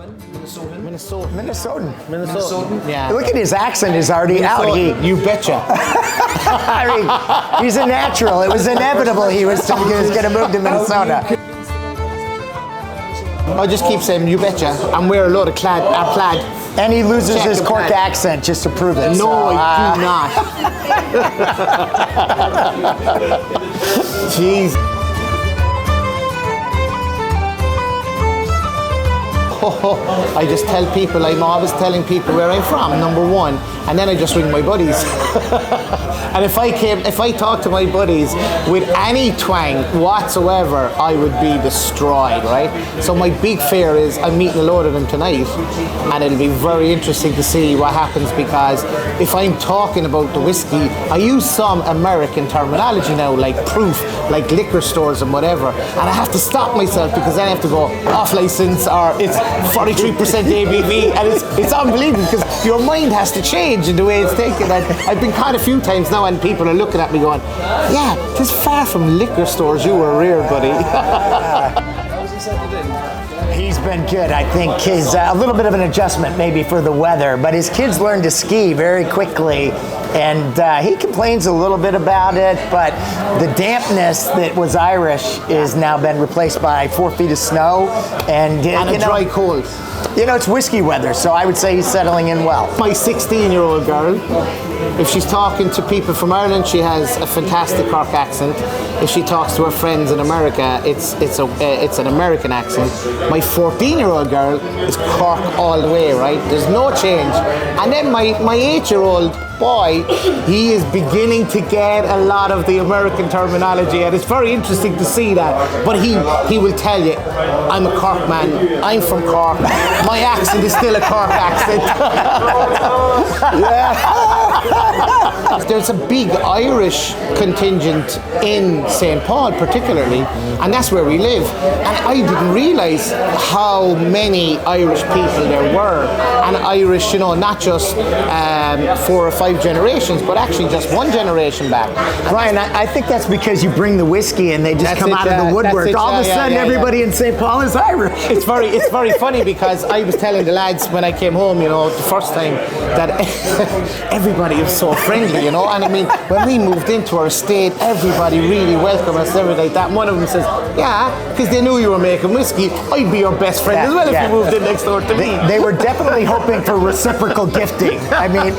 one? Minnesotan? Minnesotan. Yeah. Look at his accent is already out. You betcha. I mean, he's a natural. It was inevitable he was going to move to Minnesota. I just keep saying you betcha and wear a load of plaid. And he loses Check his the Cork plaid. accent just to prove it. No, I do not. Jeez. I just tell people, I'm always telling people where I'm from, number one, and then I just ring my buddies. And if I talk to my buddies with any twang whatsoever, I would be destroyed, right? So my big fear is I'm meeting a load of them tonight, and it'll be very interesting to see what happens, because if I'm talking about the whiskey, I use some American terminology now, like proof, like liquor stores and whatever, and I have to stop myself because then I have to go off license, or it's 43% ABV, and it's unbelievable because your mind has to change in the way it's taken. And I've been caught a few times now, and people are looking at me going, "Yeah, this far from liquor stores you were reared, buddy." How's he settled in? He's been good. I think he's a little bit of an adjustment maybe for the weather, but his kids learned to ski very quickly, and he complains a little bit about it, but the dampness that was Irish is now been replaced by 4 feet of snow and And a dry cold. You know, it's whiskey weather, so I would say he's settling in well. My 16-year-old girl, if she's talking to people from Ireland, she has a fantastic Cork accent. If she talks to her friends in America, it's an American accent. My 14-year-old girl is Cork all the way, right? There's no change. And then my 8-year-old boy, he is beginning to get a lot of the American terminology, and it's very interesting to see that. But he will tell you, I'm a Cork man, I'm from Cork, my accent is still a Cork accent. Yeah. There's a big Irish contingent in St. Paul particularly, and that's where we live. And I didn't realise how many Irish people there were, and Irish, you know, not just 4 or 5 generations, but actually just 1 generation back. Brian, I think that's because you bring the whiskey and they just come out of the woodwork. All of a sudden, everybody in St. Paul is Irish. It's very funny because I was telling the lads when I came home, you know, the first time, that everybody was so friendly, you know. And I mean, when we moved into our estate, everybody really welcomed us and everything like that. And one of them says, "Yeah, because they knew you were making whiskey, I'd be your best friend as well if you moved in next door to me." They were definitely hoping for reciprocal gifting. I mean,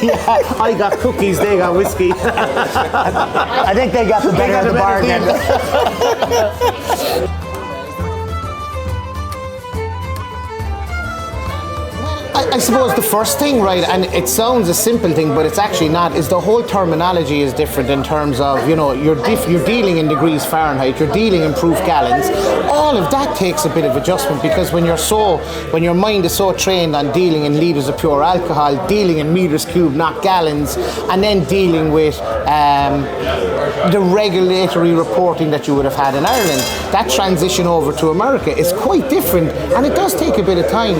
yeah, I got cookies, they got whiskey. I think they got the better of the bargain. I suppose the first thing, right, and it sounds a simple thing, but it's actually not, is the whole terminology is different in terms of, you know, you're dealing in degrees Fahrenheit, you're dealing in proof gallons. All of that takes a bit of adjustment because when your mind is so trained on dealing in litres of pure alcohol, dealing in meters cubed, not gallons, and then dealing with the regulatory reporting that you would have had in Ireland, that transition over to America is quite different, and it does take a bit of time.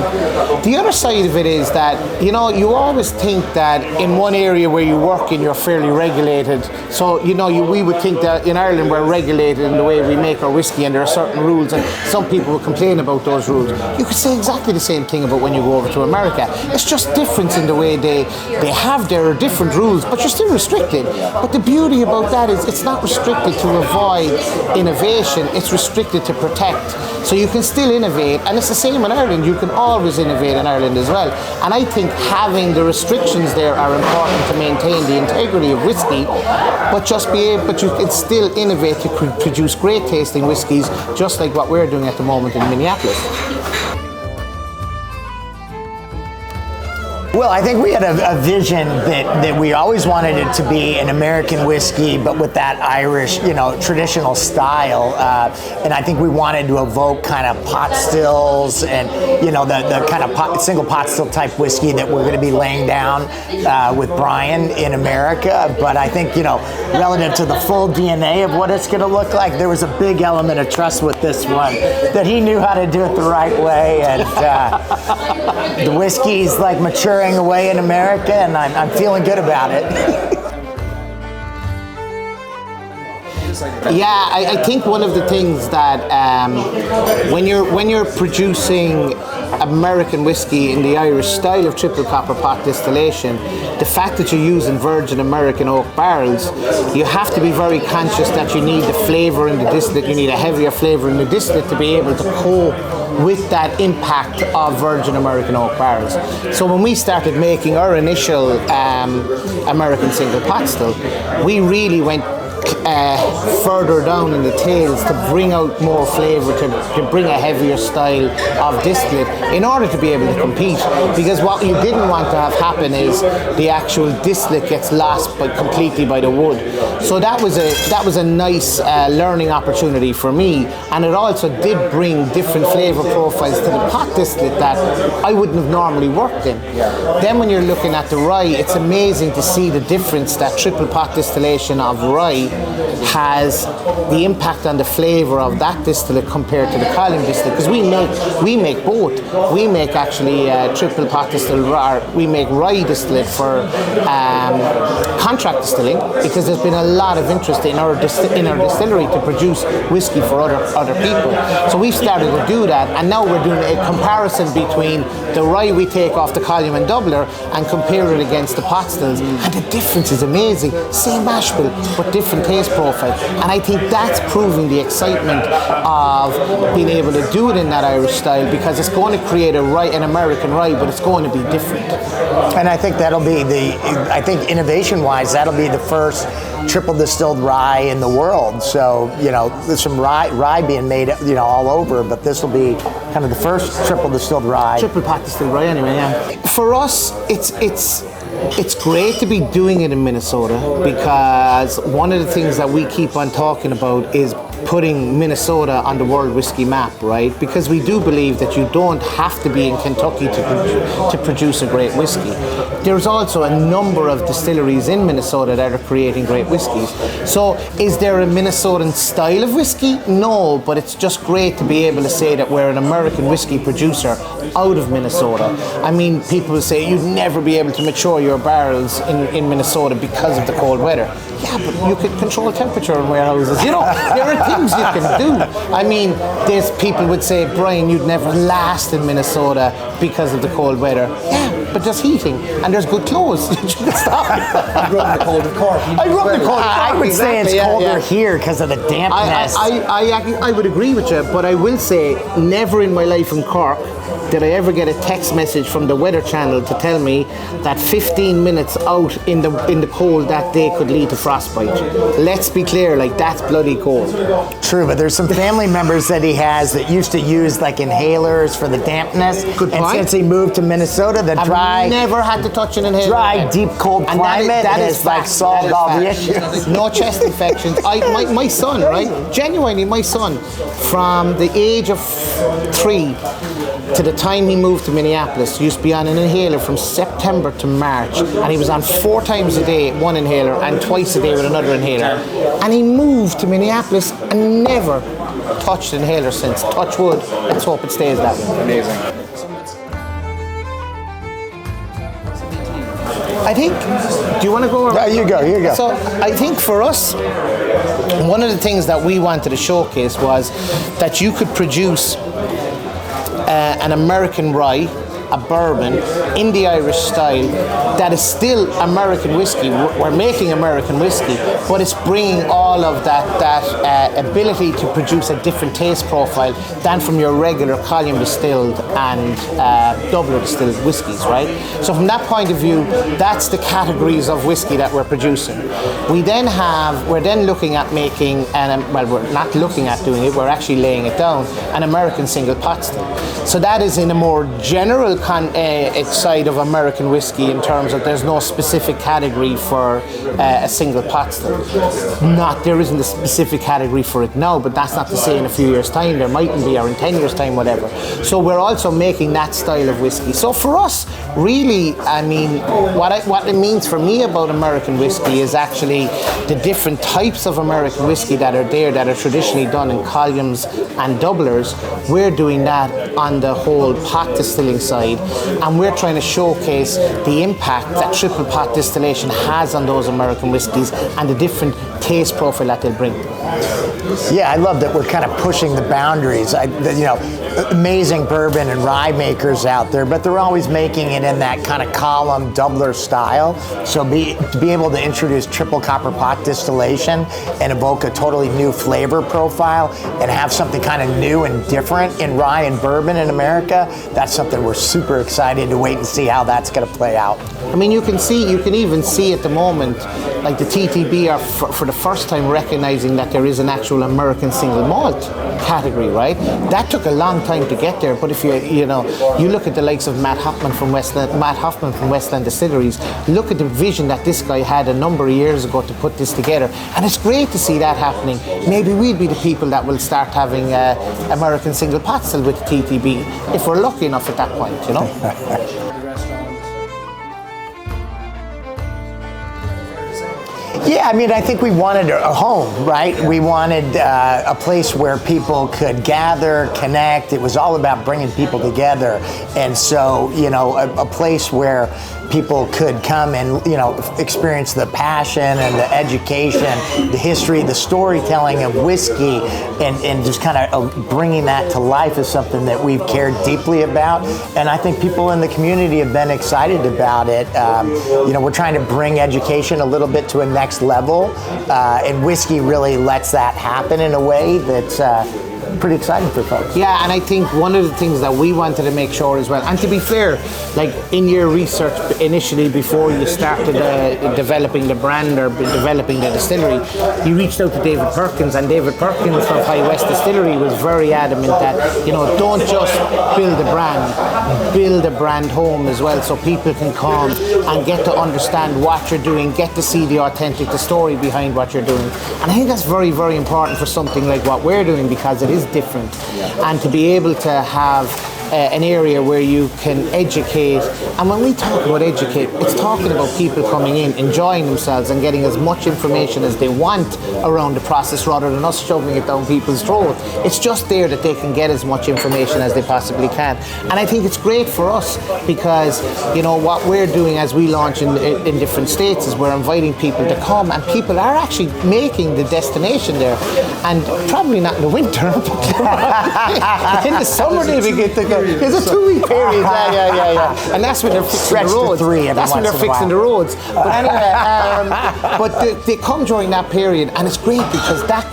The other side of it is that, you know, you always think that in one area where you work in, you're fairly regulated. So, you know, we would think that in Ireland we're regulated in the way we make our whiskey, and there are certain rules, and some people will complain about those rules. You could say exactly the same thing about when you go over to America. It's just difference in the way they have their different rules, but you're still restricted. But the beauty about that is it's not restricted to avoid innovation, it's restricted to protect. So you can still innovate, and it's the same in Ireland. You can always innovate in Ireland as well. And I think having the restrictions there are important to maintain the integrity of whiskey, but you can still innovate to produce great tasting whiskies, just like what we're doing at the moment in Minneapolis. Well, I think we had a vision that we always wanted it to be an American whiskey, but with that Irish, you know, traditional style. And I think we wanted to evoke kind of pot stills and, you know, the kind of single pot still type whiskey that we're going to be laying down with Brian in America. But I think, you know, relative to the full DNA of what it's going to look like, there was a big element of trust with this one, that he knew how to do it the right way. And the whiskey's like maturing away in America, and I'm feeling good about it. exciting. Yeah, I think one of the things that when you're producing American whiskey in the Irish style of triple copper pot distillation, the fact that you're using virgin American oak barrels, you have to be very conscious that you need the flavour in the distillate, you need a heavier flavour in the distillate to be able to cope with that impact of virgin American oak barrels. So when we started making our initial American single pot still, we really went further down in the tails to bring out more flavour, to bring a heavier style of distillate in order to be able to compete. Because what you didn't want to have happen is the actual distillate gets lost completely by the wood. So that was a nice learning opportunity for me, and it also did bring different flavour profiles to the pot distillate that I wouldn't have normally worked in. Then when you're looking at the rye, it's amazing to see the difference that triple pot distillation of rye has, the impact on the flavour of that distillate compared to the column distillate, because we make both. We make actually triple pot distillate, we make rye distillate for contract distilling, because there's been a lot of interest in our distillery to produce whiskey for other people. So we've started to do that, and now we're doing a comparison between the rye we take off the column and doubler and compare it against the pot stills, and the difference is amazing. Same mash bill, but different taste profile, and I think that's proving the excitement of being able to do it in that Irish style, because it's going to create an American rye, but it's going to be different. And I think that'll be innovation-wise, that'll be the first triple distilled rye in the world. So, there's some rye being made, all over, but this will be kind of the first triple distilled rye. Triple pot distilled rye anyway, yeah. For us, it's great to be doing it in Minnesota, because one of the things that we keep on talking about is putting Minnesota on the world whiskey map, right? Because we do believe that you don't have to be in Kentucky to produce a great whiskey. There's also a number of distilleries in Minnesota that are creating great whiskeys. So is there a Minnesotan style of whiskey? No, but it's just great to be able to say that we're an American whiskey producer out of Minnesota. I mean, people will say you'd never be able to mature your barrels in Minnesota because of the cold weather. Yeah, but you can control temperature in warehouses. There are things you can do. I mean, there's people would say, Brian, you'd never last in Minnesota because of the cold weather. Yeah, but there's heating and there's good clothes. You can stop. I grew up in the cold of Cork. I would say it's colder here because of the dampness. I would agree with you, but I will say never in my life in Cork did I ever get a text message from the Weather Channel to tell me that 15 minutes out in the cold that day could lead to frostbite. Let's be clear, that's bloody cold. True, but there's some family members that he has that used to use inhalers for the dampness. Good point. And since he moved to Minnesota, the I've never had to touch an inhaler. Dry, deep, cold climate has solved all the issues. No chest infections. My son, right? Genuinely, my son, from the age of 3 to the time he moved to Minneapolis, used to be on an inhaler from September to March, and he was on 4 times a day one inhaler and twice a day with another inhaler, and he moved to Minneapolis and never touched an inhaler since. Touch wood. Let's hope it stays that way. Amazing. I think, do you want to go around? You go. So I think for us, one of the things that we wanted to showcase was that you could produce an American rye, a bourbon, in the Irish style that is still American whiskey. We're making American whiskey, but it's bringing all of that ability to produce a different taste profile than from your regular column distilled and doubler distilled whiskies, right? So from that point of view, that's the categories of whiskey that we're producing. We're then looking at making, we're not looking at doing it, we're actually laying it down, an American single pot still. So that is in a more general side of American whiskey, in terms of there's no specific category for a single pot still. There isn't a specific category for it now, but that's not to say in a few years' time there mightn't be, or in 10 years' time, whatever. So we're also making that style of whiskey. So for us, really, I mean, what it means for me about American whiskey is actually the different types of American whiskey that are there, that are traditionally done in columns and doublers. We're doing that on the whole pot distilling side, and we're trying to showcase the impact that triple pot distillation has on those American whiskies and the different taste profile that they'll bring. Yeah, I love that we're kind of pushing the boundaries. Amazing bourbon and rye makers out there, but they're always making it in that kind of column doubler style. So to be able to introduce triple copper pot distillation and evoke a totally new flavor profile and have something kind of new and different in rye and bourbon in America, that's something we're super excited to wait and see how that's going to play out. I mean, you can even see at the moment, like the TTB are for the first time recognizing that there is an actual American single malt category, right? That took a long time to get there, but if you look at the likes of Matt Hoffman from Westland Distilleries, look at the vision that this guy had a number of years ago to put this together, and it's great to see that happening. Maybe we'll be the people that will start having American single pot still with the TTB, if we're lucky enough at that point, Yeah, I mean, I think we wanted a home, right? We wanted a place where people could gather, connect. It was all about bringing people together. And so, a place where people could come and, experience the passion and the education, the history, the storytelling of whiskey, and just kind of bringing that to life is something that we've cared deeply about. And I think people in the community have been excited about it. We're trying to bring education a little bit to a next level, and whiskey really lets that happen in a way that's pretty exciting for folks. Yeah, and I think one of the things that we wanted to make sure as well, and to be fair, like in your research initially before you started developing the brand or developing the distillery, you reached out to David Perkins, and David Perkins of High West Distillery was very adamant that, don't just build a brand home as well, so people can come and get to understand what you're doing, get to see the story behind what you're doing. And I think that's very, very important for something like what we're doing, because it is different, and to be able to have an area where you can educate. And when we talk about educate, it's talking about people coming in, enjoying themselves and getting as much information as they want around the process, rather than us shoving it down people's throat. It's just there that they can get as much information as they possibly can. And I think it's great for us, because what we're doing as we launch in different states is we're inviting people to come, and people are actually making the destination there, and probably not in the winter, but in the summer they begin to go. There's a 2-week period. Yeah. And that's when they're fixing the roads. That's when they're fixing the roads. But anyway, they come during that period, and it's great because that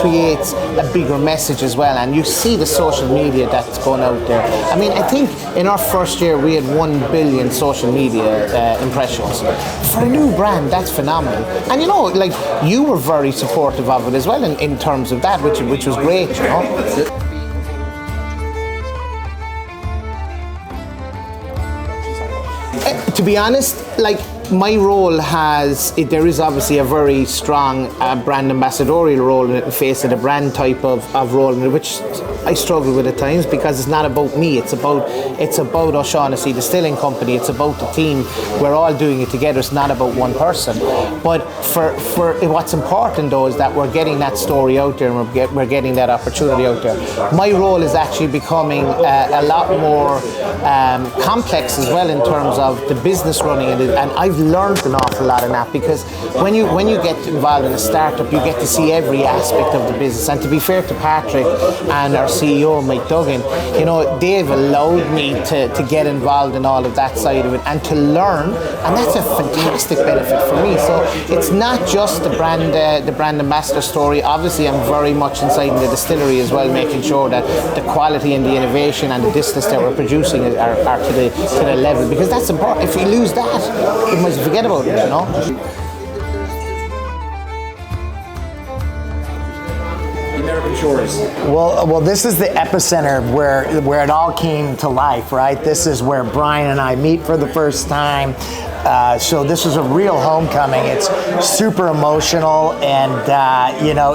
creates a bigger message as well. And you see the social media that's going out there. I mean, I think in our first year we had 1 billion social media impressions. For a new brand, that's phenomenal. And you were very supportive of it as well in terms of that, which was great, To be honest, my role there is obviously a very strong brand ambassadorial role in it, in face of the brand type of role in it, which I struggle with at times, because it's not about me, it's about O'Shaughnessy Distilling Company, it's about the team, we're all doing it together, it's not about one person. But for what's important though is that we're getting that story out there, and we're getting that opportunity out there. My role is actually becoming a lot more complex as well in terms of the business running, and I've learned an awful lot in that, because when you get involved in a startup, you get to see every aspect of the business. And to be fair to Patrick and our CEO Mike Duggan, they've allowed me to get involved in all of that side of it and to learn, and that's a fantastic benefit for me. So it's not just the brand ambassador story. Obviously I'm very much inside in the distillery as well, making sure that the quality and the innovation and the distillates that we're producing are to the level, because that's important. If we lose that, we might forget about it, American shores. Well, this is the epicenter where it all came to life, right? This is where Brian and I meet for the first time. So this is a real homecoming. It's super emotional, and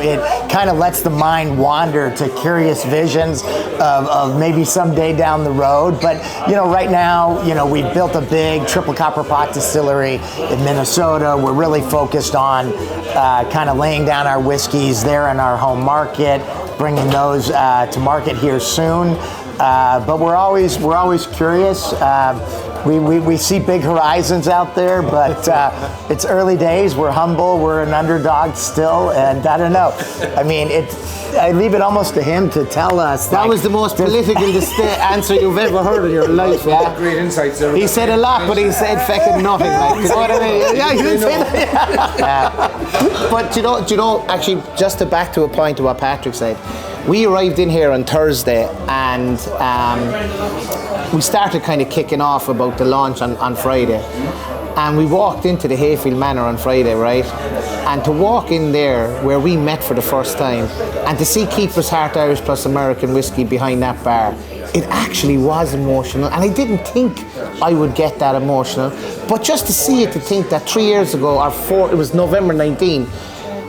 it kind of lets the mind wander to curious visions of maybe someday down the road. But right now, we've built a big triple copper pot distillery in Minnesota. We're really focused on kind of laying down our whiskeys there in our home market, bringing those to market here soon. but we're always curious. We see big horizons out there, but it's early days. We're humble. We're an underdog still, and I don't know. I mean, I leave it almost to him to tell us. That was the most political answer you've ever heard in your life. Yeah. Great insights there. He said a lot, but he said fucking nothing. Like, you know what I mean? Yeah, he didn't say that. But do you know, actually, just to back to a point of what Patrick said, we arrived in here on Thursday, and we started kind of kicking off about the launch on Friday. And we walked into the Hayfield Manor on Friday, right? And to walk in there where we met for the first time and to see Keeper's Heart Irish plus American whiskey behind that bar, it actually was emotional. And I didn't think I would get that emotional. But just to see it, to think that 3 years ago, it was November 19,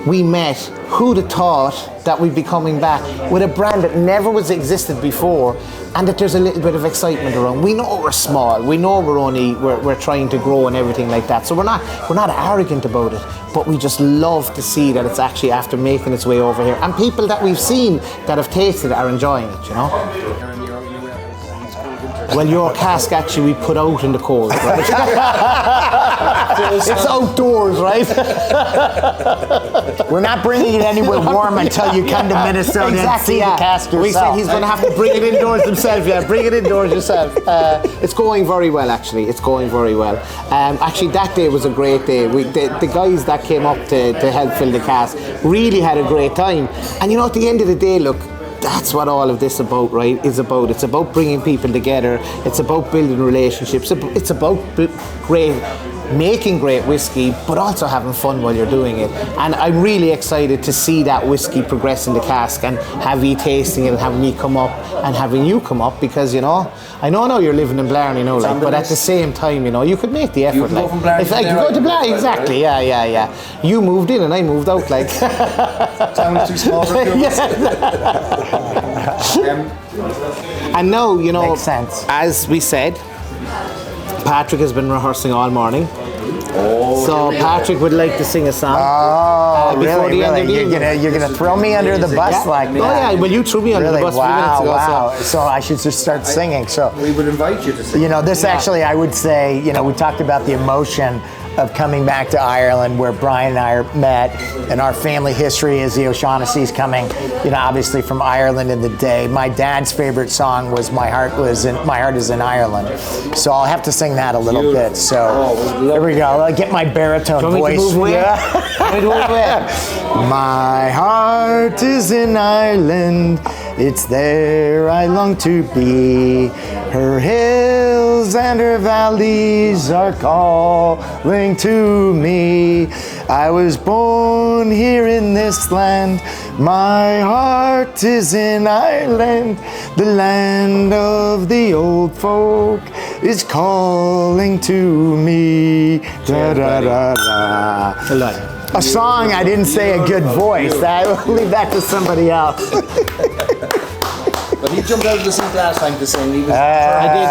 we met. Who'd have thought that we'd be coming back with a brand that never was existed before, and that there's a little bit of excitement around. We know we're small. We know we're trying to grow and everything like that. So we're not arrogant about it, but we just love to see that it's actually after making its way over here, and people that we've seen that have tasted it are enjoying it. You know. Well, your cask actually we put out in the cold, right? It's outdoors, right? We're not bringing it anywhere warm until you come to Minnesota and see the cask yourself. We said he's going to have to bring it indoors himself. Yeah, bring it indoors yourself. It's going very well, actually. It's going very well. Actually, that day was a great day. The guys that came up to help fill the cask really had a great time. And you know, at the end of the day, look, that's what all of this about, right? It's about bringing people together. It's about building relationships. It's about making great whiskey, but also having fun while you're doing it. And I'm really excited to see that whiskey progress in the cask and have you tasting it and having me come up and having you come up, because, you know, I know you're living in Blarney, you know, like, but at the same time, you know, you could make the effort. You can go from Blarney if I could go to Blarney, exactly, yeah. You moved in and I moved out, like. Town is too small for you. And now, you know, Makes sense. as we said, Patrick has been rehearsing all morning. So Patrick would like to sing a song. Before the end of the evening. You're gonna throw me under the bus like that. Oh yeah, well you threw me under the bus 3 minutes ago. Wow. So I should just start singing. So we would invite you to sing. You know, this actually, I would say, you know, we talked about the emotion of coming back to Ireland, where Brian and I met, and our family history is the O'Shaughnessy's coming, you know, obviously from Ireland in the day. My dad's favorite song was My Heart Is in Ireland. So I'll have to sing that a little bit. So here we go. I'll get my baritone voice. My heart is in Ireland, it's there I long to be. Her hills and her valleys are calling to me. I was born here in this land, my heart is in Ireland. The land of the old folk is calling to me. Da da da da. A song, I didn't say a good voice. I will leave that to somebody else. But he jumped out of the seat last time to sing. I did,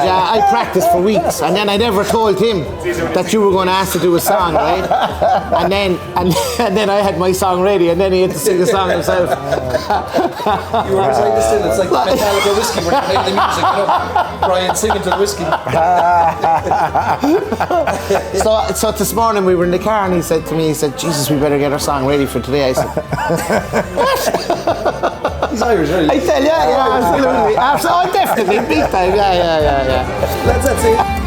yeah. I practiced for weeks, and then I never told him that you were going to ask to do a song, right? And then I had my song ready, and then he had to sing the song himself. You were beside the still. It's like the Metallica whiskey when you're playing the music, you know. Brian singing to the whiskey. So this morning we were in the car, and he said to me, Jesus, we better get our song ready for today. I said, what? He's Irish, really. I tell you, yeah, absolutely. Absolutely, definitely, big time, yeah. That's it.